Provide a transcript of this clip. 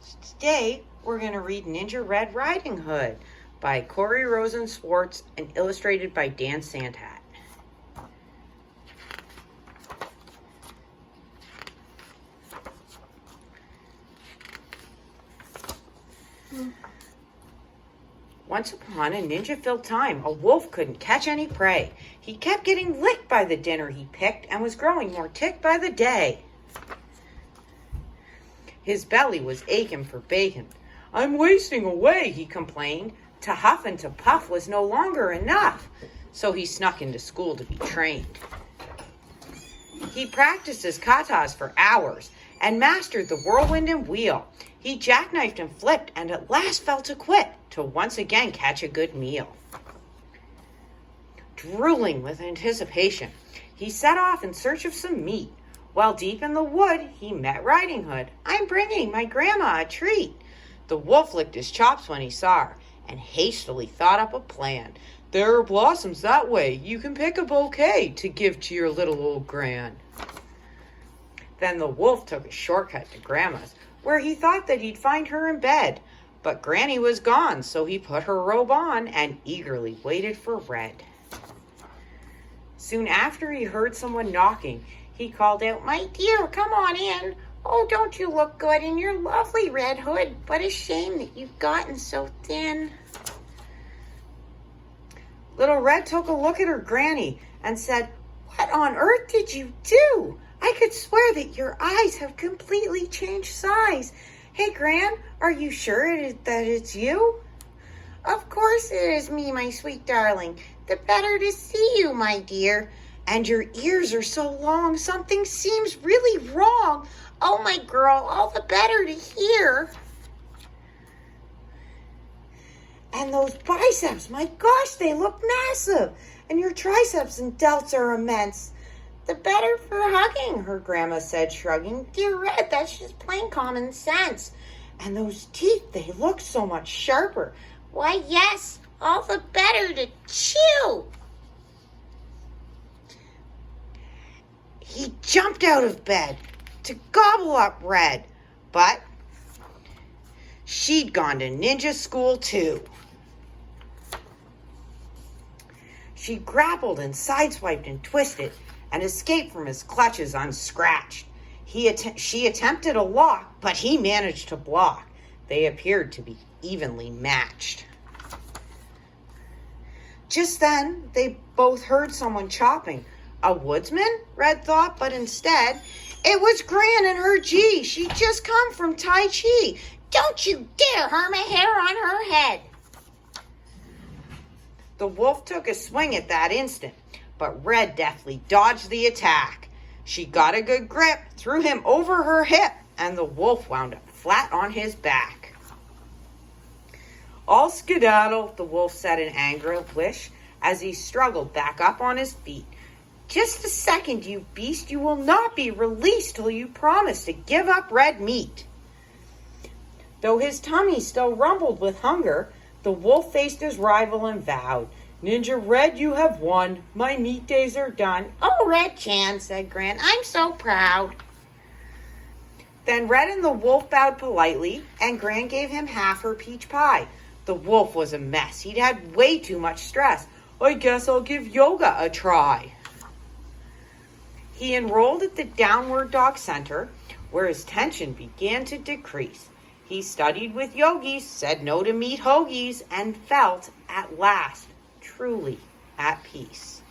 Today, we're going to read Ninja Red Riding Hood by Rosen Schwartz and illustrated by Dan Sandhat. Once upon a ninja-filled time, a wolf couldn't catch any prey. He kept getting licked by the dinner he picked and was growing more ticked by the day. His belly was aching for bacon. "I'm wasting away," he complained. To huff and to puff was no longer enough, so he snuck into school to be trained. He practiced his katas for hours and mastered the whirlwind and wheel. He jackknifed and flipped and at last fell to quit to once again catch a good meal. Drooling with anticipation, he set off in search of some meat. While deep in the wood, he met Riding Hood. "I'm bringing my grandma a treat." The wolf licked his chops when he saw her and hastily thought up a plan. "There are blossoms that way. You can pick a bouquet to give to your little old gran." Then the wolf took a shortcut to Grandma's, where he thought that he'd find her in bed. But Granny was gone, so he put her robe on and eagerly waited for Red. Soon after he heard someone knocking. He called out, "My dear, come on in. Oh, don't you look good in your lovely red hood, but a shame that you've gotten so thin." Little Red took a look at her granny and said, "What on earth did you do? I could swear that your eyes have completely changed size. Hey, Gran, are you sure that it's you?" "Of course it is me, my sweet darling. The better to see you, my dear. And your ears are so long, something seems really wrong. Oh, my girl, all the better to hear. And those biceps, my gosh, they look massive. And your triceps and delts are immense." "The better for hugging," her grandma said, shrugging. "Dear Red, that's just plain common sense. And those teeth, they look so much sharper." "Why, yes, all the better to chew." He jumped out of bed to gobble up Red, but she'd gone to ninja school too. She grappled and sideswiped and twisted and escaped from his clutches unscratched. She attempted a lock, but he managed to block. They appeared to be evenly matched. Just then, they both heard someone chopping. A woodsman? Red thought, but instead, it was Gran and her G. She'd just come from Tai Chi. "Don't you dare harm a hair on her head." The wolf took a swing at that instant, but Red deftly dodged the attack. She got a good grip, threw him over her hip, and the wolf wound up flat on his back. "I'll skedaddle," the wolf said in anguish as he struggled back up on his feet. "Just a second, you beast. You will not be released till you promise to give up red meat." Though his tummy still rumbled with hunger, the wolf faced his rival and vowed, "Ninja Red, you have won. My meat days are done." "Oh, Red Chan," said Gran, "I'm so proud." Then Red and the wolf bowed politely, and Gran gave him half her peach pie. The wolf was a mess. He'd had way too much stress. "I guess I'll give yoga a try." He enrolled at the Downward Dog Center, where his tension began to decrease. He studied with yogis, said no to meat hoagies, and felt, at last, truly at peace.